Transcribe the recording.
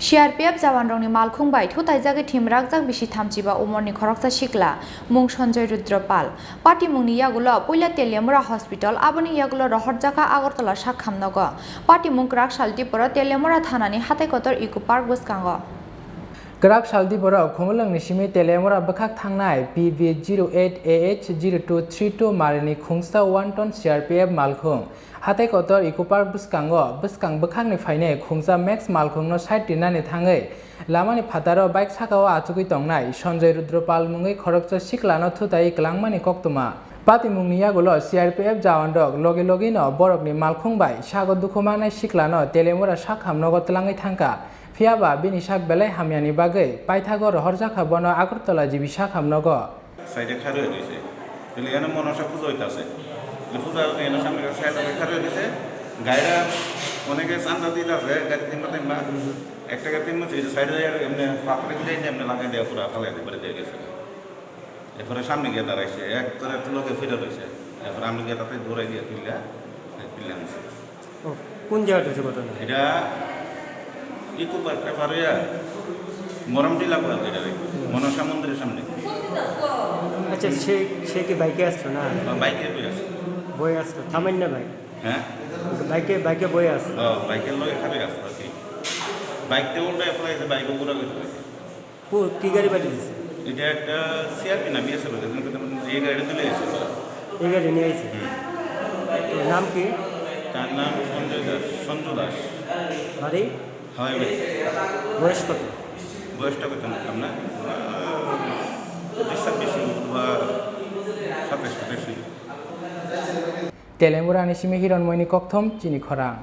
CRPF jawanrokni malkhungbai thutai thimrakjak bisi thamjiba umorni khoroksa sikla mung Sanjay Rudropal party mungni yagulo poila Teliamura Hospital aboni yagulo rohorjaka Agartala sakhamnogo party mung krak saltipura Teliamura thanani hatai kotor Eco Park buskango Krak Saldipura Khumulangni simi Teliamura bakhak thangnai PV08AH0232 marini khungsa 1 ton CRPF malkhung hatai kotor Eco Park buskango buskang bakhakni phaine khungsa Max malkhungno side tinani thangai lamani phataro bike sakao achukui tongnai Sanjay Rudropal mungai khoroksa siklano thutai klangmani koktuma Pati mungni yagulo CRPF jawanrok logi no borokni malkhungbai sago dukhumanai siklano Teliamura sakhamnogo tlangai thangka Fiaba bini sak belai hamyani bagai paithago rohorjaka bono Agartala jibi sakhamnogo সাইডে খারে হইছে তাহলে এনে মনসা পূজা হইতাছে পূজা এনে সামনে সাইডে খারে হইছে গায়রা অনেকে চান্দা দিতাছে গাড়ি তিনবা একটা গাড়ি তিনবা সাইডে এমনি পাপড়ে দিলে এমনি লাগাই দেয়া পুরো ফালাই দিয়ে দিয়ে গেছে এরপরে সামনে গিয়ে দাঁড়াইছে এক করে লোকে ফিরে রয়েছে এরপরে আমি গিয়ে তাতে দৌড়াই দিয়ে তুললা আনছি কোন জায়গাটা হচ্ছে ঘটনা এটা Eco Park পারিয়া মরমটি লাগবে এটা মনসা মন্দিরের সামনে আচ্ছা সে কি বাইকে আসলো না বাইকে বয়ে আসলো থামেন না ভাই হ্যাঁ বাইকে বয়ে আসলো বাইকের লোক খাবে আসলো আর কি বাইকটা উল্টা ফেলাইছে বাইক পুরো কি গাড়ি বাড়ি দিচ্ছে এটা একটা সিআরপি না বিএসএফ এই গাড়িটা তুলে এসেছে এই গাড়ি নিয়ে এসেছে নাম কি তার নাম সঞ্জু দাস বাড়ি হয় বয়স কত বয়সটা কত না 26 বা 27 Teliamura ni simi hironmoini kokthom chini khorang